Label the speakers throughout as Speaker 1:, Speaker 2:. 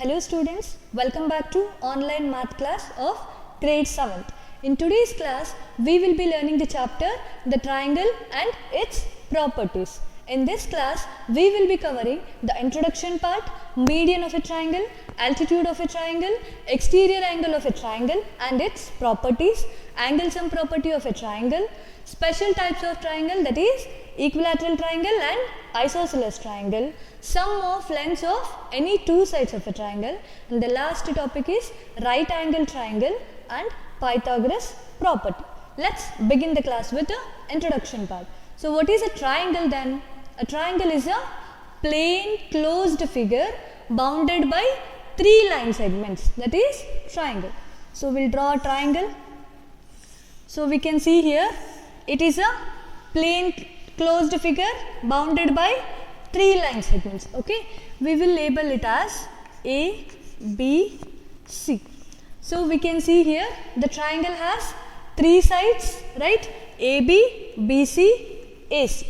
Speaker 1: Hello students, welcome back to online math class of grade 7th. In today's class, we will be learning the chapter The Triangle and its Properties. In this class, we will be covering the introduction part, median of a triangle, altitude of a triangle, exterior angle of a triangle and its properties, angle sum property of a triangle, special types of triangle, that is equilateral triangle and isosceles triangle, sum of lengths of any two sides of a triangle, and the last topic is right angle triangle and Pythagoras property. Let's begin the class with the introduction part. So what is a triangle then? A triangle is a plane closed figure bounded by three line segments, that is triangle. So we'll draw a triangle. So we can see here it is a plane closed figure bounded by three line segments. Okay, we will label it as A, B, C. So we can see here the triangle has three sides, right? AB, BC, AC,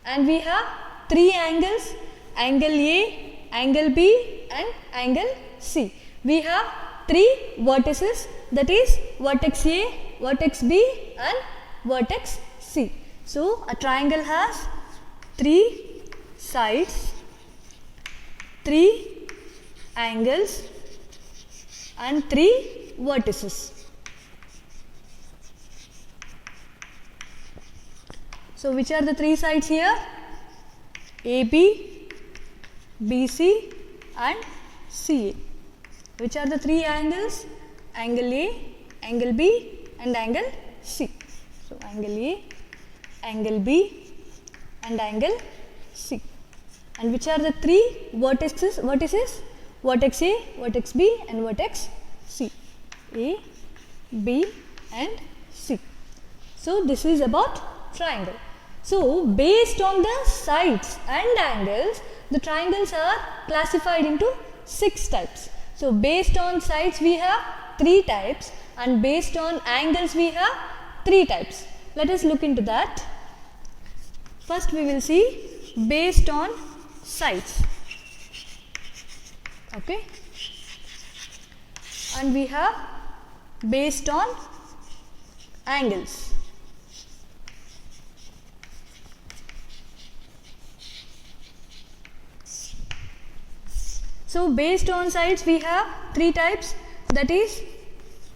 Speaker 1: and we have three angles, angle A, angle B and angle C. We have three vertices, that is vertex A, vertex B and vertex C. So a triangle has three sides, three angles and three vertices. So which are the three sides here? AB, BC and CA. Which are the three angles? Angle A, angle B and angle C. So angle A, angle B and angle C. And which are the three vertices? Vertex A, vertex B and vertex C. A, B and C. So this is about triangle. So based on the sides and angles, the triangles are classified into 6 types. So based on sides we have 3 types and based on angles we have 3 types. Let us look into that. First we will see based on sides. Okay, and we have based on angles. So based on sides we have 3 types, that is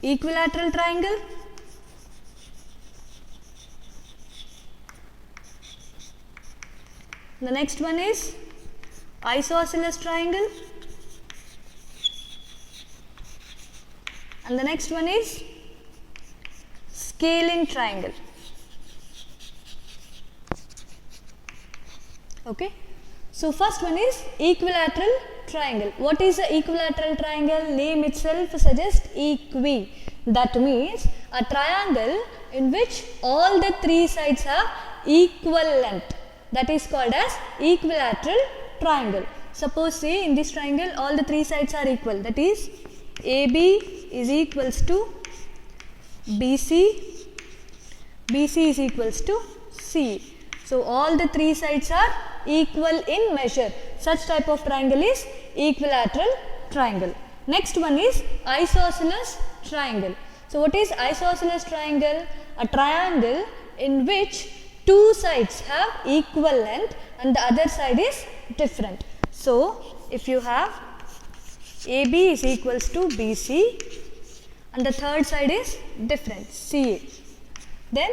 Speaker 1: equilateral triangle, the next one is isosceles triangle, and the next one is scalene triangle. Okay, so first one is equilateral triangle. What is a equilateral triangle? Name itself suggests equi. That means a triangle in which all the three sides have equal length. That is called as equilateral triangle. Suppose say in this triangle all the three sides are equal. That is AB is equals to BC, BC is equals to CA. So all the three sides are equal in measure. Such type of triangle is equilateral triangle. Next one is isosceles triangle. So what is isosceles triangle? A triangle in which two sides have equal length and the other side is different. So if you have AB is equals to BC and the third side is different, CA, then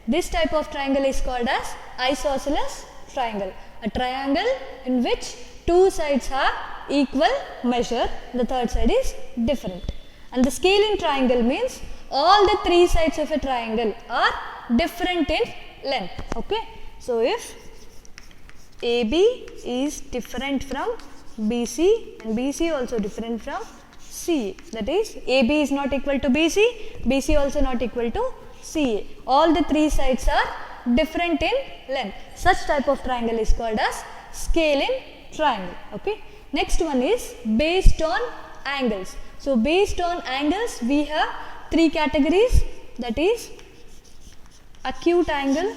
Speaker 1: this type of triangle is called as isosceles triangle. A triangle in which two sides have equal measure, the third side is different. And the scalene triangle means all the three sides of a triangle are different in length. Okay, so if AB is different from BC and BC also different from CA, that is AB is not equal to BC, BC also not equal to CA. All the three sides are different in length. Such type of triangle is called as scalene triangle. Okay, next one is based on angles. So based on angles we have 3 categories, that is acute angle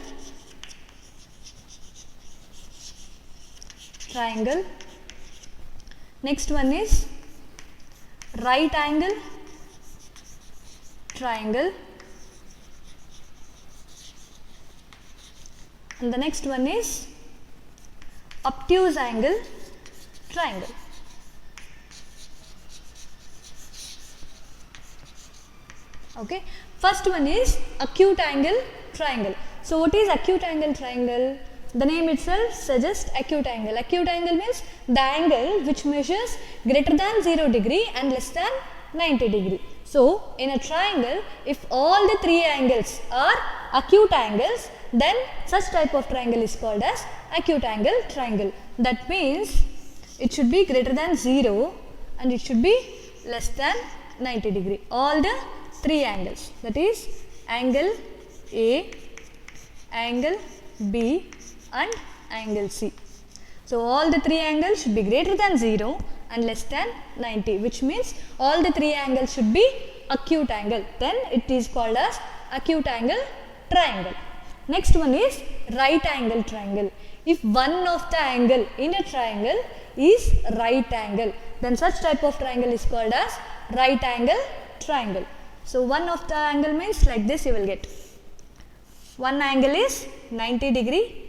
Speaker 1: triangle, next one is right angle triangle, and the next one is obtuse angle triangle. Okay, first one is acute angle triangle. So what is acute angle triangle? The name itself suggests acute angle. Acute angle means the angle which measures greater than 0 degree and less than 90 degree. So in a triangle, if all the three angles are acute angles, then such type of triangle is called as acute angle triangle. That means it should be greater than 0 and it should be less than 90 degree. All the three angles, that is angle A, angle B and angle C. So all the three angles should be greater than 0 and less than 90, which means all the three angles should be acute angle. Then it is called as acute angle triangle. Next one is right angle triangle. If one of the angle in a triangle is right angle, then such type of triangle is called as right angle triangle. So one of the angle means like this you will get. One angle is 90 degree,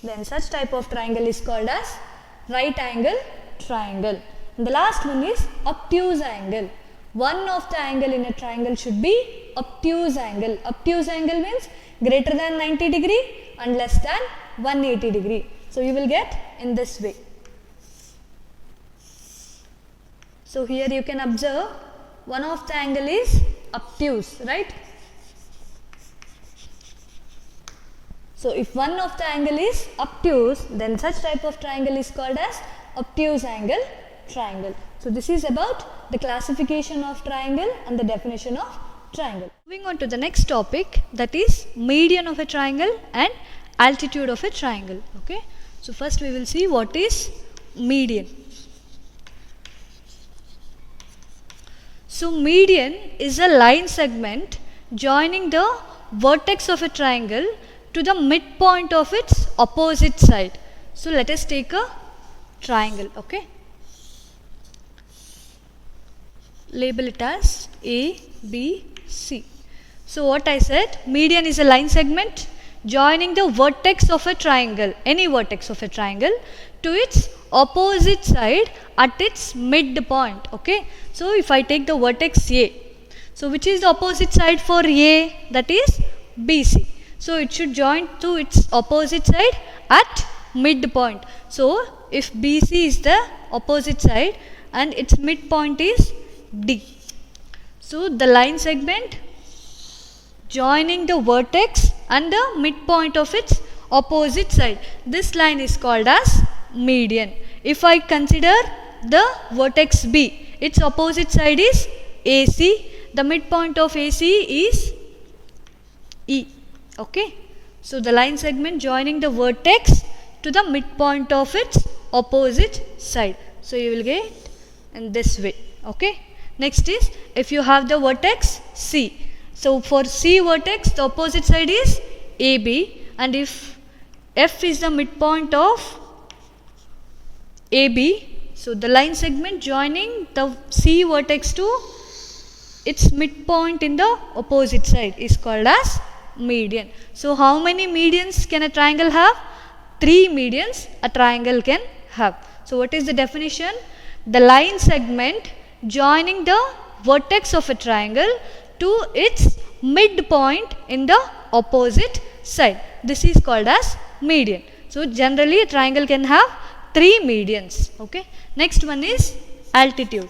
Speaker 1: then such type of triangle is called as right angle triangle. And the last one is obtuse angle. One of the angle in a triangle should be obtuse angle. Obtuse angle means greater than 90 degree and less than 180 degree. So you will get in this way. So here you can observe one of the angle is obtuse, right? So if one of the angle is obtuse, then such type of triangle is called as obtuse angle triangle. So this is about the classification of triangle and the definition of triangle. Moving on to the next topic, that is median of a triangle and altitude of a triangle. Okay. So first we will see what is median. So median is a line segment joining the vertex of a triangle to the midpoint of its opposite side. So let us take a triangle. Okay. Label it as A, B, C. So what I said, median is a line segment joining the vertex of a triangle, any vertex of a triangle, to its opposite side at its midpoint. Okay. So if I take the vertex A, so which is the opposite side for A? That is BC. So it should join to its opposite side at midpoint. So if BC is the opposite side and its midpoint is D. So the line segment joining the vertex and the midpoint of its opposite side, this line is called as median. If I consider the vertex B, its opposite side is AC, the midpoint of AC is E. Okay. So the line segment joining the vertex to the midpoint of its opposite side. So you will get in this way. Okay. Next is if you have the vertex C. So for C vertex, the opposite side is AB, and if F is the midpoint of AB, so the line segment joining the C vertex to its midpoint in the opposite side is called as median. So how many medians can a triangle have? 3 medians a triangle can have. So what is the definition? The line segment joining the vertex of a triangle to its midpoint in the opposite side. This is called as median. So generally a triangle can have 3 medians. Okay. Next one is altitude.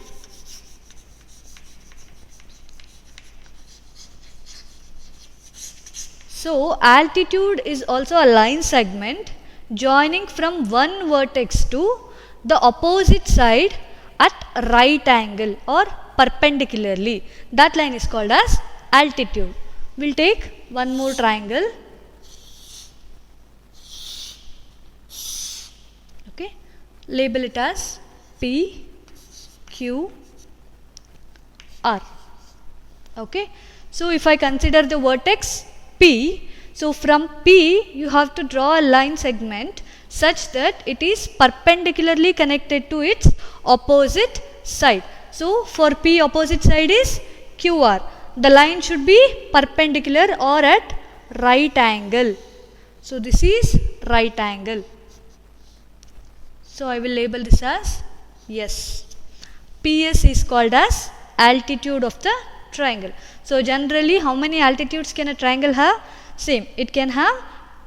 Speaker 1: So altitude is also a line segment joining from one vertex to the opposite side at right angle or perpendicularly. That line is called as altitude. We'll take one more triangle. Okay. Label it as P, Q, R. Okay. So if I consider the vertex P, so from P you have to draw a line segment such that it is perpendicularly connected to its opposite side. So for P, opposite side is QR. The line should be perpendicular or at right angle. So this is right angle. So I will label this as yes. PS is called as altitude of the triangle. So generally, how many altitudes can a triangle have? Same. It can have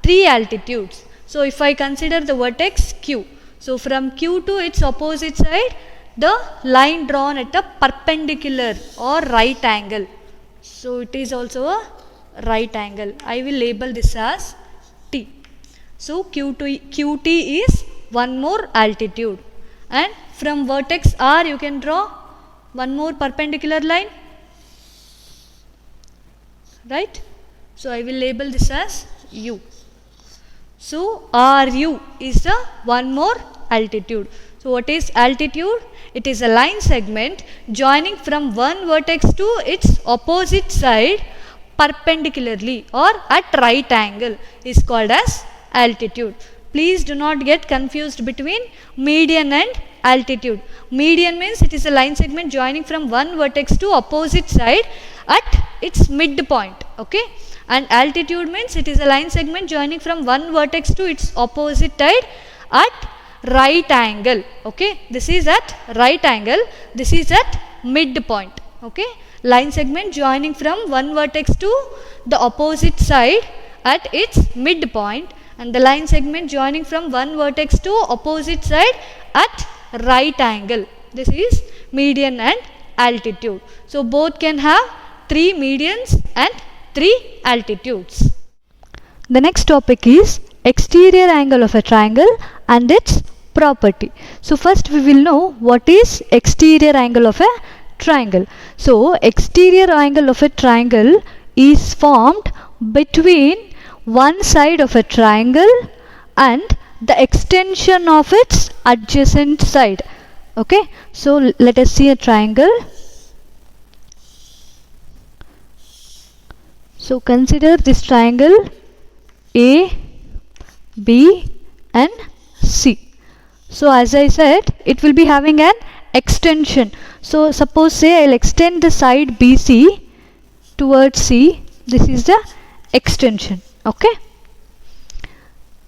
Speaker 1: 3 altitudes. So if I consider the vertex Q, so from Q to its opposite side, the line drawn at a perpendicular or right angle. So it is also a right angle. I will label this as T. So QT is one more altitude. And from vertex R you can draw one more perpendicular line. Right? So I will label this as U. So RU is the one more altitude. So what is altitude? It is a line segment joining from one vertex to its opposite side perpendicularly or at right angle is called as altitude. Please do not get confused between median and altitude. Median means it is a line segment joining from one vertex to opposite side at its midpoint. Okay? And altitude means it is a line segment joining from one vertex to its opposite side at right angle. Okay? This is at right angle. This is at midpoint. Okay? Line segment joining from one vertex to the opposite side at its midpoint, and the line segment joining from one vertex to opposite side at right angle. This is median and altitude. So both can have 3 medians and 3 altitudes. The next topic is exterior angle of a triangle and its property. So first we will know what is exterior angle of a triangle. So exterior angle of a triangle is formed between one side of a triangle and the extension of its adjacent side. Okay, so let us see a triangle. So consider this triangle A, B and C. So as I said, it will be having an extension. So suppose say I will extend the side BC towards C. This is the extension. Okay.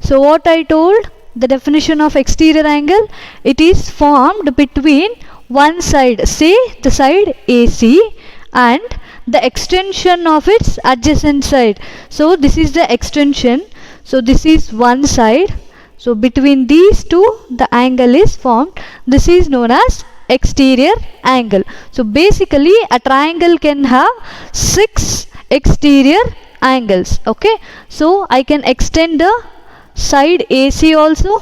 Speaker 1: So what I told, the definition of exterior angle, it is formed between one side, say the side AC, and the extension of its adjacent side. So this is the extension. So this is one side. So between these two the angle is formed. This is known as exterior angle. So basically a triangle can have 6 exterior angles. Okay, so I can extend the side AC also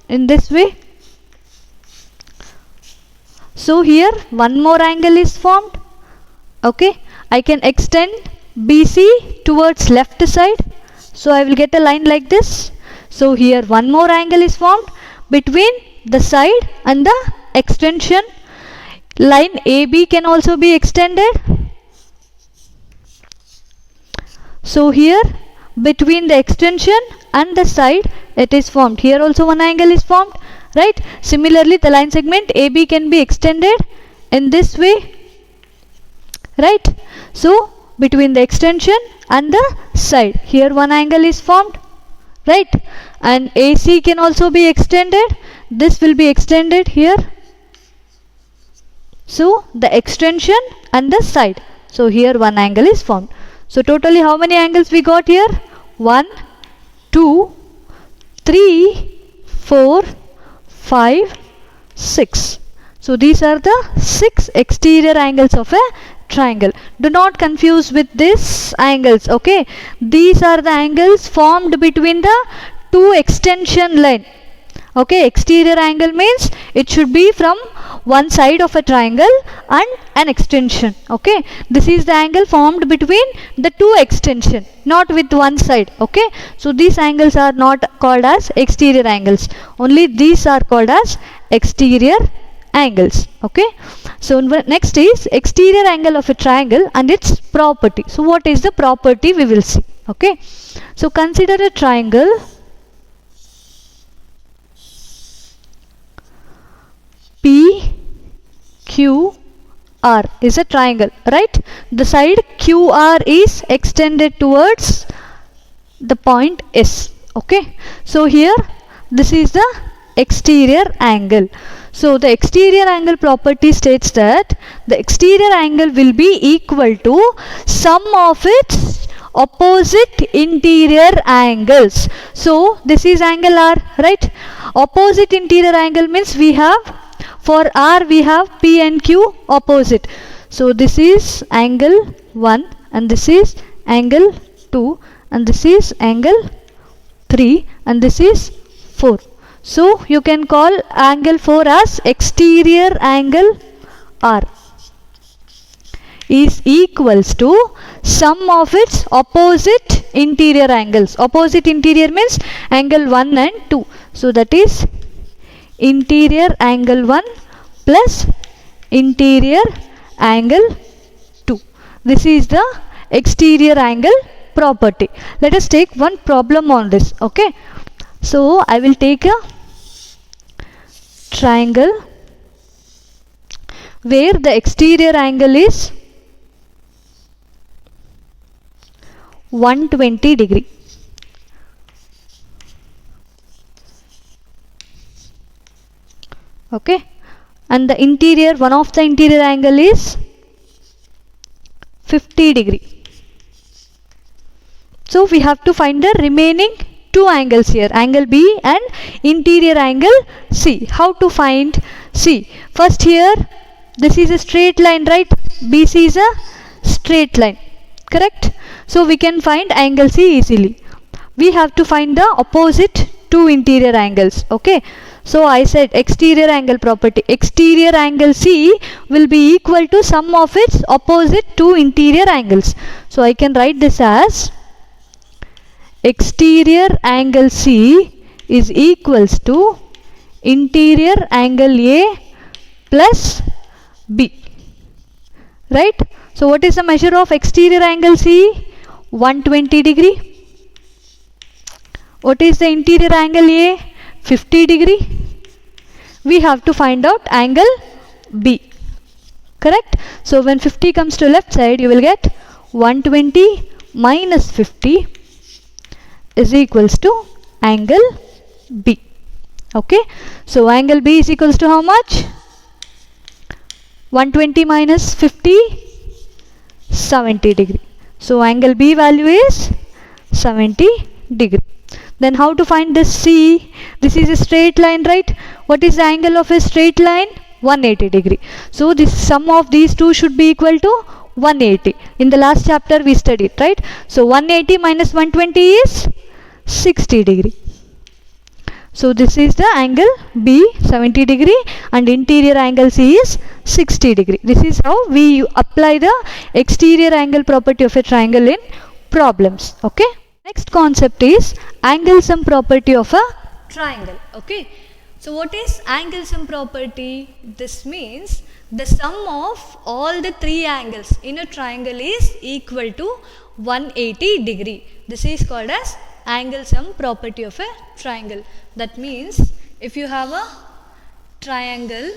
Speaker 1: in this way. So here one more angle is formed. Okay, I can extend BC towards left side. So I will get a line like this. So here one more angle is formed between the side and the extension. Line AB can also be extended. So here between the extension and the side it is formed. Here also one angle is formed, right? Similarly the line segment AB can be extended in this way, right? So between the extension and the side, here one angle is formed, right? And AC can also be extended. This will be extended here. So the extension and the side. So here one angle is formed. So totally how many angles we got here? 1, 2, 3, 4, 5, 6. So these are the 6 exterior angles of a triangle. Do not confuse with these angles. Okay, these are the angles formed between the 2 extension line. Okay, exterior angle means it should be from one side of a triangle and an extension. Okay, this is the angle formed between the 2 extension, not with one side. Okay, so these angles are not called as exterior angles. Only these are called as exterior angles. Okay, so next is exterior angle of a triangle and its property. So what is the property we will see. Okay, so consider a triangle P, Q, R is a triangle, right? The side QR is extended towards the point S. Okay, so here this is the exterior angle. So the exterior angle property states that the exterior angle will be equal to sum of its opposite interior angles. So this is angle R, right? Opposite interior angle means we have, for R we have P and Q opposite. So this is angle 1 and this is angle 2 and this is angle 3 and this is 4. So you can call angle 4 as exterior angle R is equals to sum of its opposite interior angles. Opposite interior means angle 1 and 2. So that is interior angle 1 plus interior angle 2. This is the exterior angle property. Let us take one problem on this. Okay, so I will take a triangle where the exterior angle is 120 degree. Okay, and the interior, one of the interior angle is 50 degree. So we have to find the remaining two angles here, angle B and interior angle C. How to find? See, first here this is a straight line, right? BC is a straight line, correct? So we can find angle C easily. We have to find the opposite two interior angles. Okay, so I said exterior angle property, exterior angle C will be equal to sum of its opposite two interior angles. So I can write this as exterior angle C is equals to interior angle A plus B, right? So what is the measure of exterior angle C? 120 degree. What is the interior angle A? 50 degree. We have to find out angle B, correct? So when 50 comes to left side, you will get 120 minus 50 is equals to angle B. Okay, so angle B is equals to how much? 120 minus 50, 70 degree. So angle B value is 70 degree. Then how to find this C? This is a straight line, right? What is the angle of a straight line? 180 degree. So this sum of these two should be equal to 180. In the last chapter we studied, right? So 180 minus 120 is 60 degree. So this is the angle B, 70 degree, and interior angle C is 60 degree. This is how we apply the exterior angle property of a triangle in problems. Okay. Next concept is angle sum property of a triangle. Okay. So what is angle sum property? This means the sum of all the three angles in a triangle is equal to 180 degree. This is called as angle sum property of a triangle. That means if you have a triangle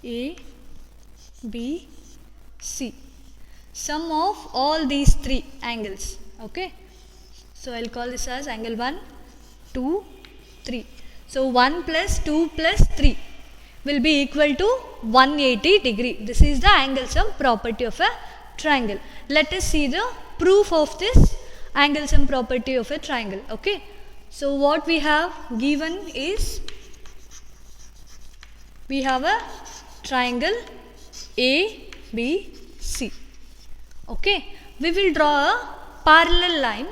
Speaker 1: A, B, C, sum of all these three angles. Okay, so I'll call this as angle 1, 2, 3. So 1 plus 2 plus 3 will be equal to 180 degree. This is the angle sum property of a triangle. Let us see the proof of this angle sum property of a triangle. Okay, so what we have given is, we have a triangle A, B, C. Okay, we will draw a parallel line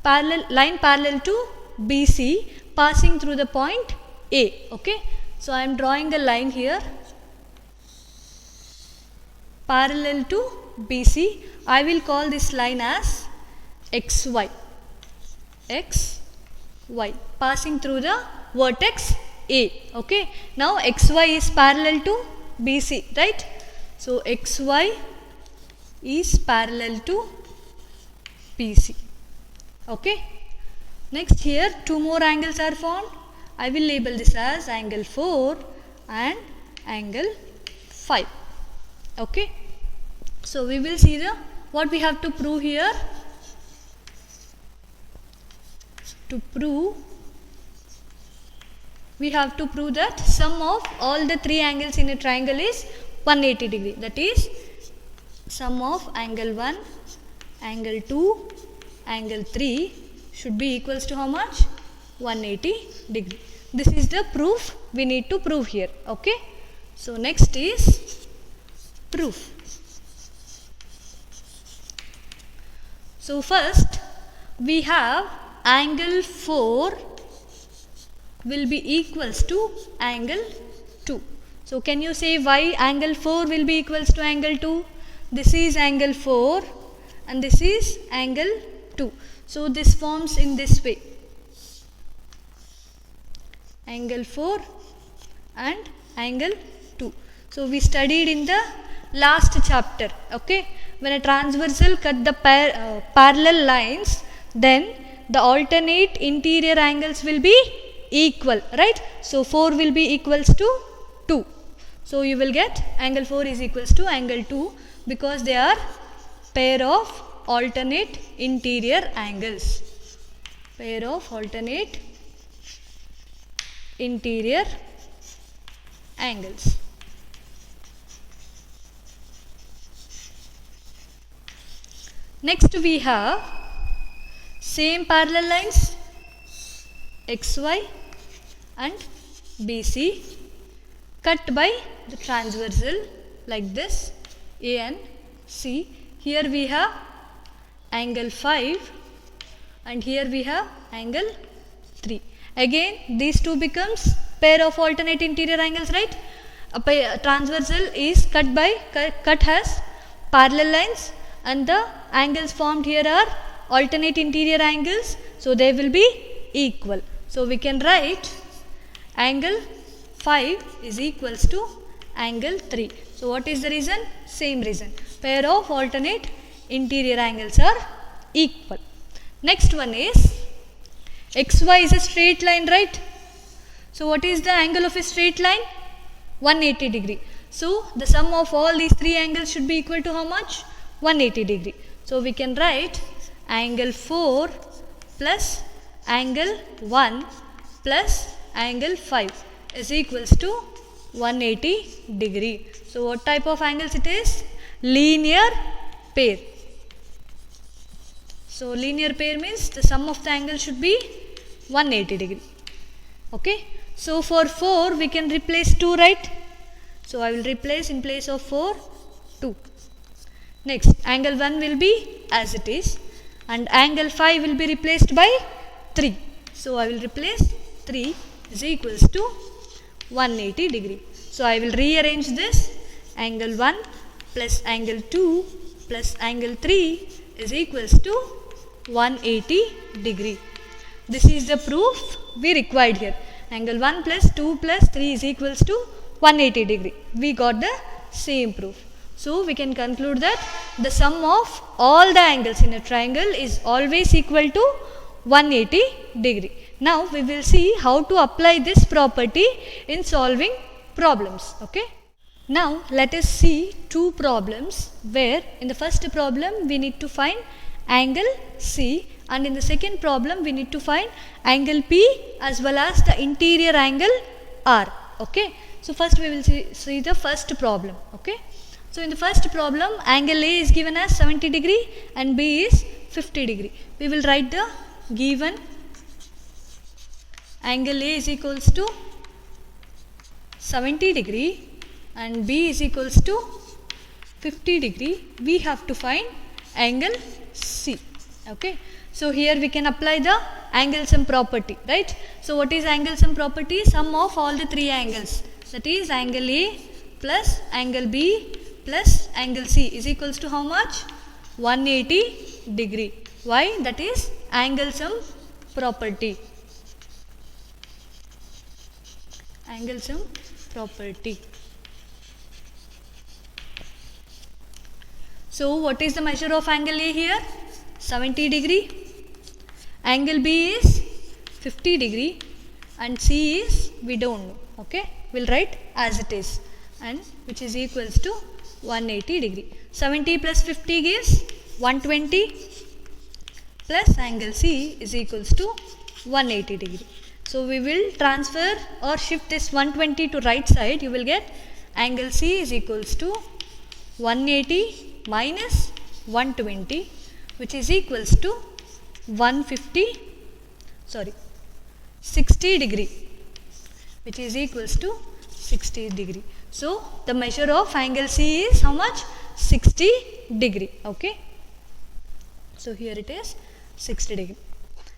Speaker 1: parallel to BC passing through the point A. Okay, so I am drawing a line here parallel to BC. I will call this line as XY. XY passing through the vertex A. Okay, now XY is parallel to BC, right? So XY is parallel to BC. Okay, next here two more angles are found. I will label this as angle 4 and angle 5. Okay. So we will see the what we have to prove here. To prove, we have to prove that sum of all the three angles in a triangle is 180 degree. That is, sum of angle 1, angle 2, angle 3 should be equals to how much? 180 degree. This is the proof we need to prove here. Okay. So next is proof. So first we have angle 4 will be equals to angle 2. So can you say why angle 4 will be equals to angle 2? This is angle 4 and this is angle 2. So this forms in this way. Angle 4 and angle 2. So we studied in the last chapter. Okay. When a transversal cut the parallel lines, then the alternate interior angles will be equal, right? So 4 will be equals to 2. So you will get angle 4 is equals to angle 2 because they are pair of alternate interior angles. Pair of alternate interior angles. Next we have same parallel lines XY and BC cut by the transversal like this A and C. Here we have angle 5 and here we have angle 3. Again these two becomes pair of alternate interior angles, right? A transversal is cut has parallel lines and the angles formed here are alternate interior angles, so they will be equal. So we can write angle 5 is equals to angle 3. So what is the reason? Same reason. Pair of alternate interior angles are equal. Next one is XY is a straight line, right? So what is the angle of a straight line? 180 degree. So the sum of all these three angles should be equal to how much? 180 degree. So we can write angle 4 plus angle 1 plus angle 5 is equals to 180 degree. So what type of angles it is? Linear pair. So linear pair means the sum of the angles should be 180 degree. Okay. So for 4 we can replace 2, right? So I will replace in place of 4 2. Next angle 1 will be as it is and angle 5 will be replaced by 3. So I will replace 3 is equals to 180 degree. So I will rearrange this. Angle 1 plus angle 2 plus angle 3 is equals to 180 degree. This is the proof we required here. Angle 1 plus 2 plus 3 is equals to 180 degree. We got the same proof. So we can conclude that the sum of all the angles in a triangle is always equal to 180 degree. Now we will see how to apply this property in solving problems. Okay. Now let us see two problems where in the first problem we need to find angle C and in the second problem we need to find angle P as well as the interior angle R. Okay. So first we will see the first problem. Okay. So in the first problem angle A is given as 70 degree and B is 50 degree. We will write the given angle A is equals to 70 degree and B is equals to 50 degree. We have to find angle C. Okay. So here we can apply the angle sum property, right? So what is angle sum property? Sum of all the three angles, that is angle A plus angle B plus angle C is equals to how much? 180 degree. Why? That is angle sum property. Angle sum property. So what is the measure of angle A here? 70 degree. Angle B is 50 degree and C is we don't know. Okay. we'll write as it is, and which is equals to 180 degree. 70 plus 50 gives 120 plus angle C is equals to 180 degree. So we will transfer or shift this 120 to right side. You will get angle C is equals to 180 minus 120, which is equals to 60 degree, which is equals to 60 degree. So the measure of angle C is how much? 60 degree. Okay. So here it is 60 degree.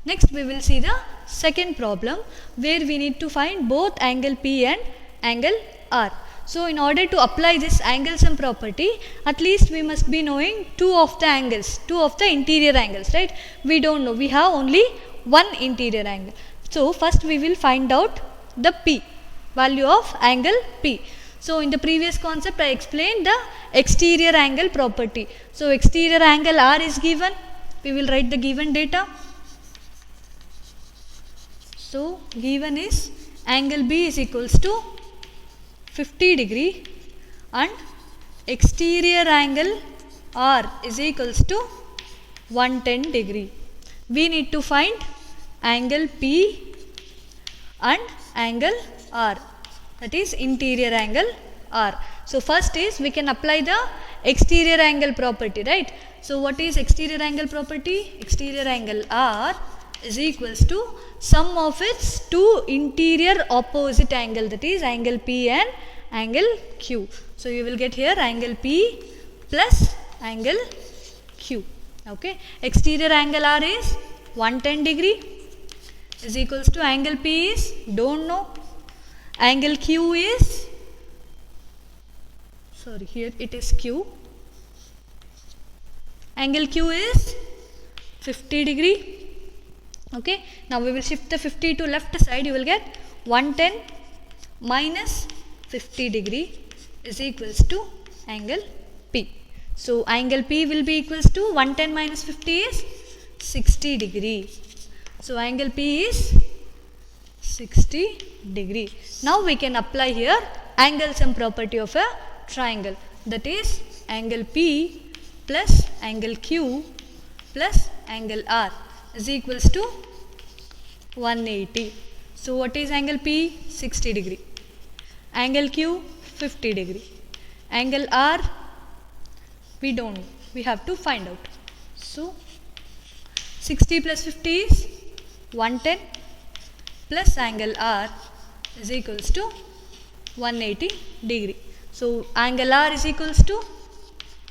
Speaker 1: Next we will see the second problem where we need to find both angle P and angle R. So in order to apply this angle sum property, at least we must be knowing two of the angles, two of the interior angles, right? We don't know, we have only one interior angle. So first we will find out the P, value of angle P. So in the previous concept I explained the exterior angle property. So exterior angle R is given, we will write the given data. So given is angle B is equals to 50 degree and exterior angle R is equals to 110 degree. We need to find angle P and angle R, that is interior angle R. So first is we can apply the exterior angle property, right? So what is exterior angle property? Exterior angle R is equals to sum of its two interior opposite angle, that is angle P and angle Q. So you will get here angle P plus angle Q. Okay. Exterior angle R is 110 degree is equals to angle P is don't know. Angle Q is, sorry, here it is Q. Angle Q is 50 degree. Okay. Now we will shift the 50 to left side. You will get 110 minus 50 degree is equals to angle P. So angle P will be equals to 110 minus 50 is 60 degree. So angle P is 60 degree. Now we can apply here angle sum property of a triangle, that is angle P plus angle Q plus angle R is equals to 180. So what is angle P? 60 degree. Angle Q 50 degree. Angle R we don't know, we have to find out. So 60 plus 50 is 110 plus angle R is equals to 180 degree. So angle R is equals to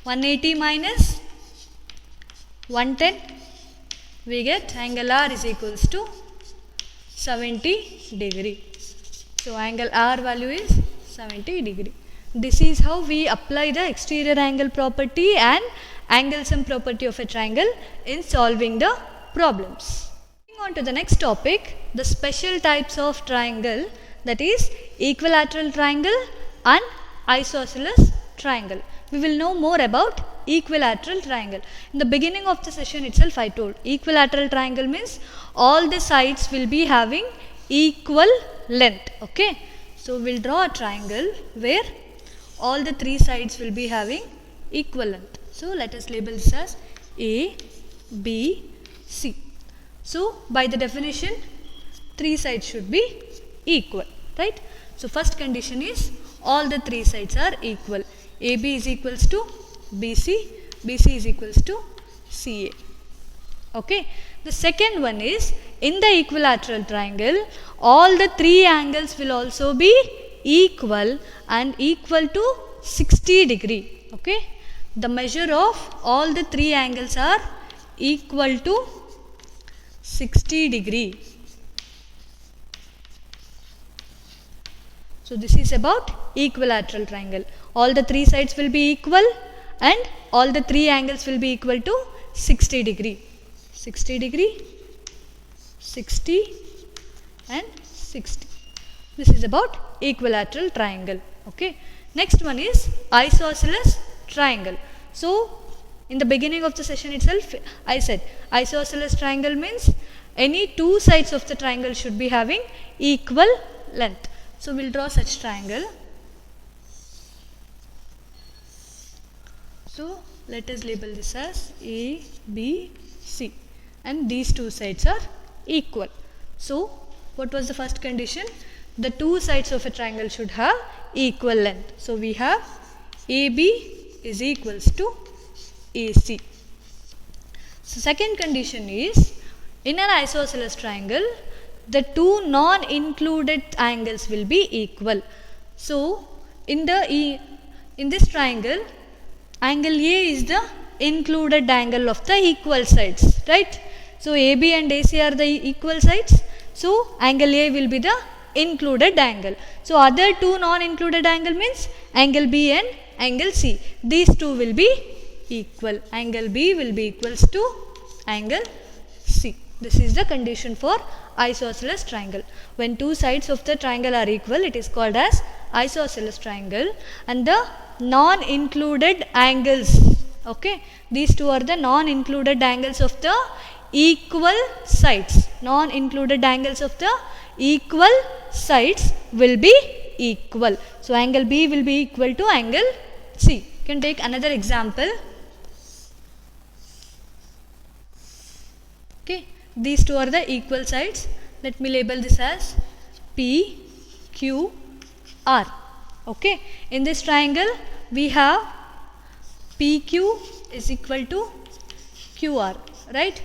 Speaker 1: 180 minus 110, we get angle R is equals to 70 degree. So angle R value is 70 degree. This is how we apply the exterior angle property and angle sum property of a triangle in solving the problems. Moving on to the next topic, the special types of triangle, that is equilateral triangle and isosceles triangle. We will know more about equilateral triangle. In the beginning of the session itself I told equilateral triangle means all the sides will be having equal length. Okay. So we will draw a triangle where all the three sides will be having equal length. So let us label this as A, B, C. So by the definition three sides should be equal, right? So first condition is all the three sides are equal. AB is equals to BC, BC is equals to CA. Okay. The second one is in the equilateral triangle all the three angles will also be equal and equal to 60 degree. Okay. The measure of all the three angles are equal to 60 degree. So this is about equilateral triangle. All the three sides will be equal and all the three angles will be equal to 60 degree. 60 degree, 60 and 60. This is about equilateral triangle. Okay. Next one is isosceles triangle. So in the beginning of the session itself I said isosceles triangle means any two sides of the triangle should be having equal length. So we'll draw such triangle. So let us label this as A, B, C, and these two sides are equal. So what was the first condition? The two sides of a triangle should have equal length. So we have AB is equals to AC. So second condition is, in an isosceles triangle, the two non-included angles will be equal. So in this triangle, angle A is the included angle of the equal sides, right? So AB and AC are the equal sides. So angle A will be the included angle. So other two non-included angle means angle B and angle C. These two will be equal. Angle B will be equals to angle C. This is the condition for isosceles triangle. When two sides of the triangle are equal, it is called as isosceles triangle, and the non-included angles, okay, these two are the non-included angles of the equal sides. Non-included angles of the equal sides will be equal. So angle B will be equal to angle C. You can take another example. Okay, these two are the equal sides. Let me label this as P, Q, R. Okay, in this triangle we have PQ is equal to QR, right?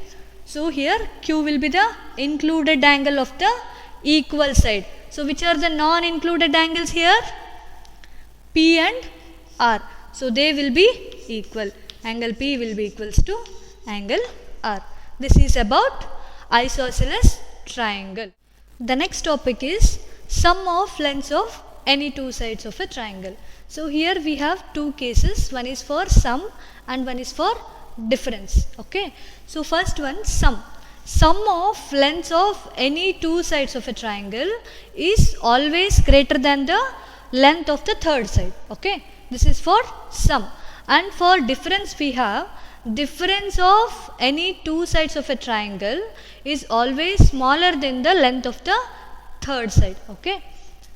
Speaker 1: So here Q will be the included angle of the equal side. So which are the non-included angles here? P and R. So they will be equal. Angle P will be equals to angle R. This is about isosceles triangle. The next topic is sum of lengths of any two sides of a triangle. So here we have two cases. One is for sum and one is for difference. Okay. So first one, sum. Sum of lengths of any two sides of a triangle is always greater than the length of the third side. Okay. This is for sum. And for difference we have difference of any two sides of a triangle is always smaller than the length of the third side. Okay.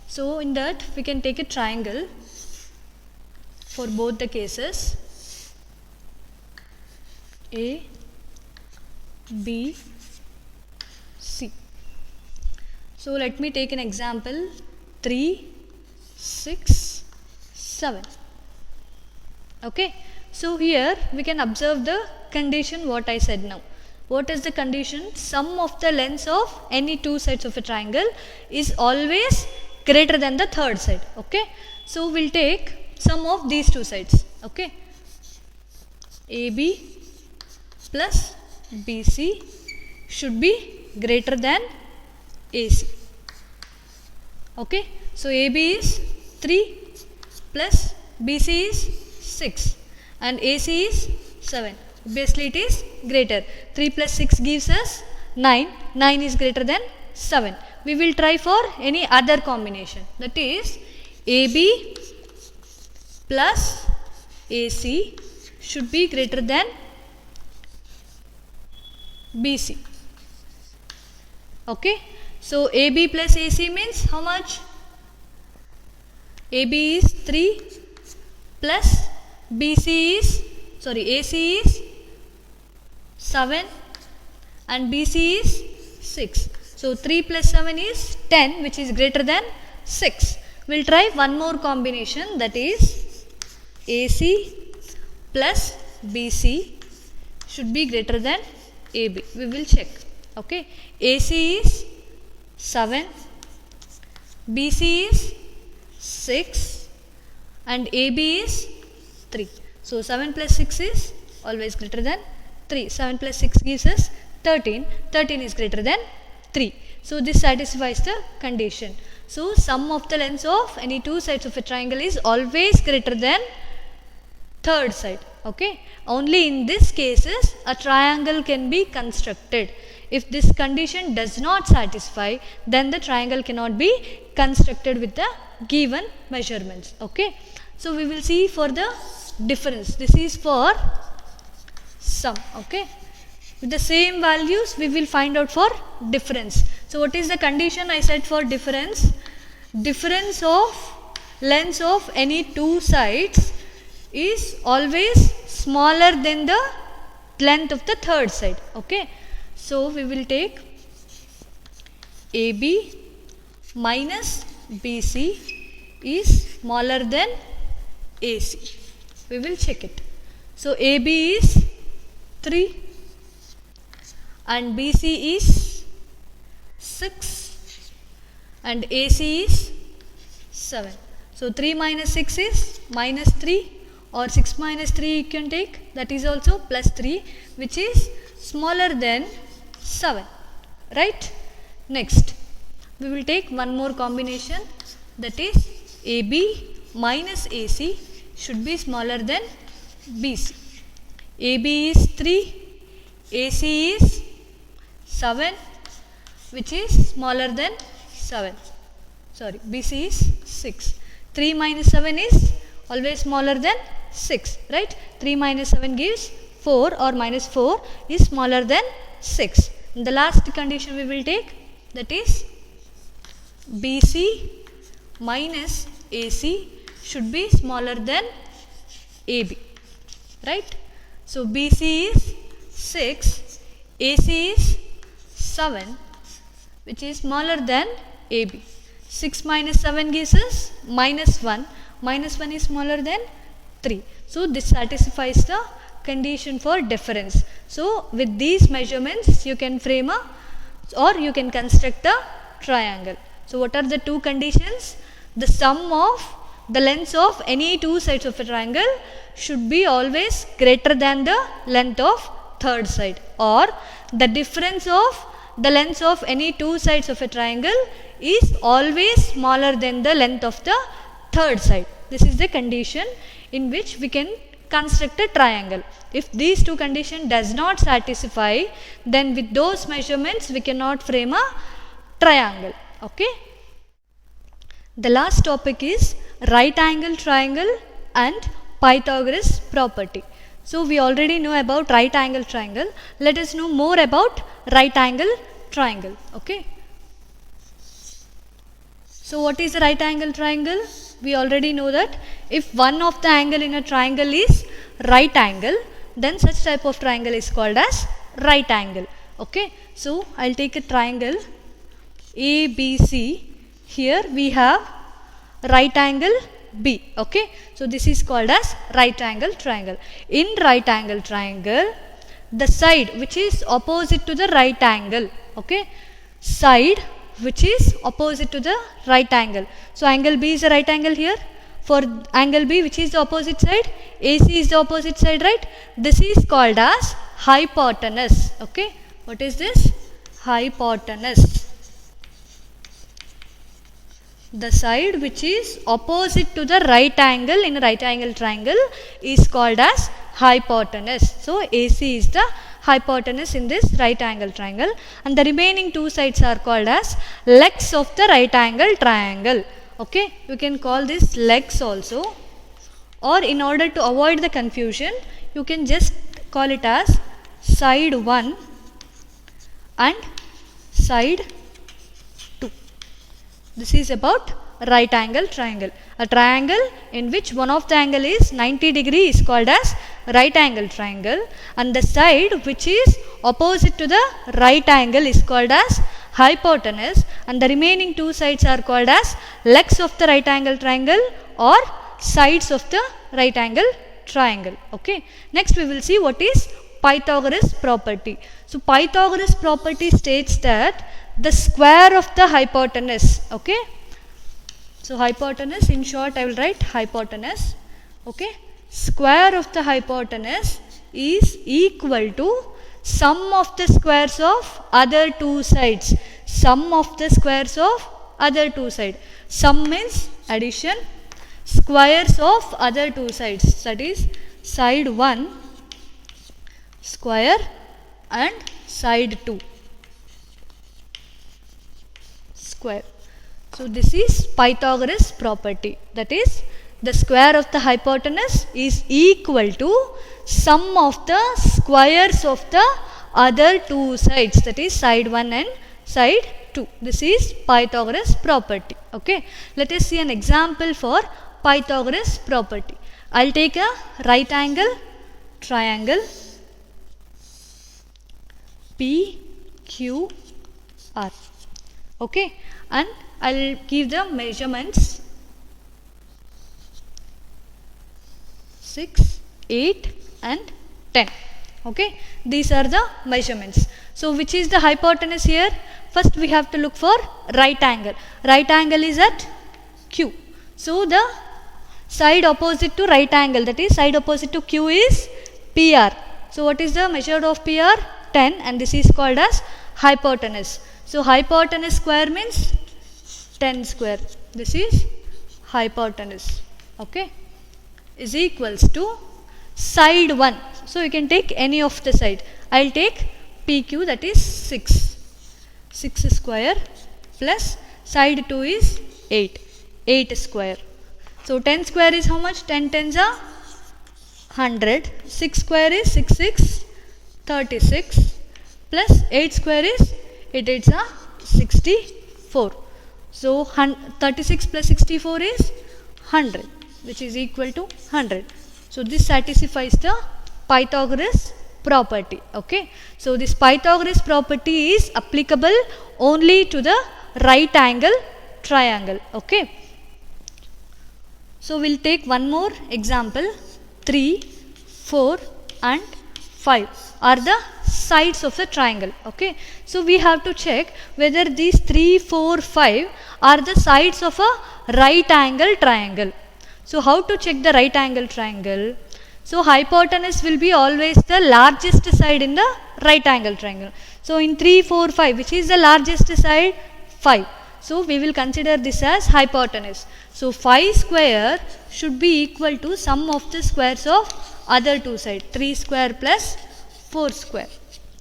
Speaker 1: So in that we can take a triangle for both the cases, A, B, C. So let me take an example, 3, 6, 7. Okay. So here we can observe the condition what I said now. What is the condition? Sum of the lengths of any two sides of a triangle is always greater than the third side. Okay. So we'll take sum of these two sides. Okay. AB plus BC should be greater than AC. Okay. So AB is 3 plus BC is 6 and AC is 7. Obviously it is greater. 3 plus 6 gives us 9. 9 is greater than 7. We will try for any other combination, that is AB plus AC should be greater than BC. Okay. So AB plus AC means how much? AB is 3 plus AC is 7 and BC is 6. So 3 plus 7 is 10, which is greater than 6. We will try one more combination, that is AC plus BC should be greater than AB. We will check. Okay. AC is 7, BC is 6 and AB is 3. So 7 plus 6 is always greater than 3. 7 plus 6 gives us 13. 13 is greater than 3. So this satisfies the condition. So sum of the lengths of any two sides of a triangle is always greater than third side. Okay. Only in this cases a triangle can be constructed. If this condition does not satisfy, then the triangle cannot be constructed with the given measurements. Okay. So we will see for the difference. This is for sum. Okay. With the same values we will find out for difference. So what is the condition I said for difference? difference of lengths of any two sides is always smaller than the length of the third side. Okay, so we will take AB minus BC is smaller than AC. We will check it. So AB is 3 and BC is 6 and AC is 7. So 3 minus 6 is minus 3, or 6 minus 3 you can take, that is also plus 3, which is smaller than 7, right? Next we will take one more combination, that is AB minus AC should be smaller than BC. AB is 3, AC is 7, which is smaller than 7. Sorry, BC is 6. 3 minus 7 is always smaller than 6, right? 3 minus 7 gives 4, or minus 4 is smaller than 6. And the last condition we will take, that is BC minus AC should be smaller than AB, right? So BC is 6, AC is 7, which is smaller than AB. 6 minus 7 gives us minus 1. Minus 1 is smaller than 3. So this satisfies the condition for difference. So with these measurements you can frame a, or you can construct a triangle. So what are the two conditions? The sum of the lengths of any two sides of a triangle should be always greater than the length of third side, or the difference of the lengths of any two sides of a triangle is always smaller than the length of the third side. This is the condition in which we can construct a triangle. If these two conditions does not satisfy, then with those measurements we cannot frame a triangle. Okay. The last topic is right angle triangle and Pythagoras property. So we already know about right angle triangle. Let us know more about right angle triangle. Okay. So what is the right angle triangle? We already know that if one of the angle in a triangle is right angle, then such type of triangle is called as right angle. Okay. So I'll take a triangle ABC. Here we have right angle B. Okay. So this is called as right angle triangle. In right angle triangle, the side which is opposite to the right angle, okay, side which is opposite to the right angle. So angle B is the right angle here. For angle B, which is the opposite side, AC is the opposite side, right? This is called as hypotenuse. Okay. What is this? Hypotenuse. The side which is opposite to the right angle in a right angle triangle is called as hypotenuse. So AC is the hypotenuse in this right angle triangle, and the remaining two sides are called as legs of the right angle triangle. Okay, you can call this legs also, or in order to avoid the confusion you can just call it as side 1 and side 2. This is about right angle triangle. A triangle in which one of the angle is 90 degree is called as right angle triangle, and the side which is opposite to the right angle is called as hypotenuse, and the remaining two sides are called as legs of the right angle triangle or sides of the right angle triangle. Okay. Next we will see what is Pythagoras property. So Pythagoras property states that the square of the hypotenuse, okay. So hypotenuse, in short I will write hypotenuse, okay. Square of the hypotenuse is equal to sum of the squares of other two sides. Sum of the squares of other two sides. Sum means addition. Squares of other two sides, that is side 1 square and side 2 square. So this is Pythagoras property, that is the square of the hypotenuse is equal to sum of the squares of the other two sides, that is side 1 and side 2. This is Pythagoras property. Okay. Let us see an example for Pythagoras property. I'll take a right angle triangle PQR. Okay. And I'll give the measurements 6, 8 and 10. Okay. These are the measurements. So which is the hypotenuse here? First we have to look for right angle. Right angle is at Q. So the side opposite to right angle, that is side opposite to Q, is PR. So what is the measure of PR? 10, and this is called as hypotenuse. So hypotenuse square means 10 square. This is hypotenuse. Okay. Is equals to side 1. So you can take any of the side. I'll take PQ, that is 6. 6 square plus side 2 is 8. 8 square. So 10 square is how much? 10 tens are 100. 6 square is 6 6 36 plus 8 square is 8 8s are 64. So 36 plus 64 is 100, which is equal to 100. So this satisfies the Pythagoras property. Okay. So this Pythagoras property is applicable only to the right angle triangle. Okay. So we'll take one more example. 3, 4 and 5 are the sides of the triangle. Okay. So we have to check whether these 3, 4, 5 are the sides of a right angle triangle. So how to check the right angle triangle? So hypotenuse will be always the largest side in the right angle triangle. So in 3, 4, 5, which is the largest side? 5. So we will consider this as hypotenuse. So 5 square should be equal to sum of the squares of other two sides. 3 square plus 4 square.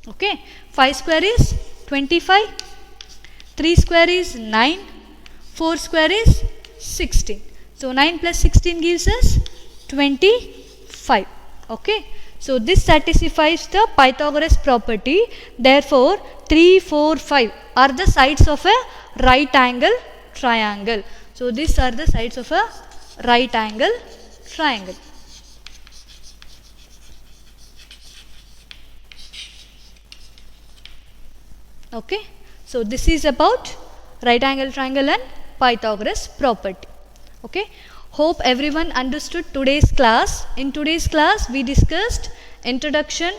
Speaker 1: Okay. 5 square is 25. 3 square is 9. 4 square is 16. So 9 plus 16 gives us 25. Okay. So this satisfies the Pythagoras property. Therefore 3, 4, 5 are the sides of a right angle triangle. So these are the sides of a right angle triangle. Okay. So this is about right angle triangle and Pythagoras property. Okay. Hope everyone understood today's class. In today's class we discussed introduction,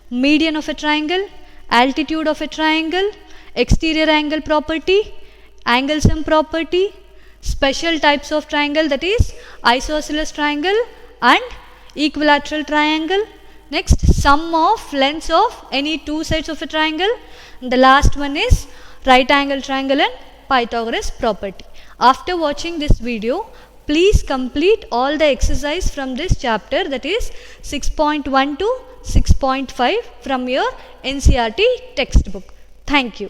Speaker 1: median of a triangle, altitude of a triangle, exterior angle property, angle sum property, special types of triangle, that is isosceles triangle and equilateral triangle. Next, sum of lengths of any two sides of a triangle. And the last one is right angle triangle and Pythagoras property. After watching this video, please complete all the exercise from this chapter, that is 6.1 to 6.5 from your NCERT textbook. Thank you.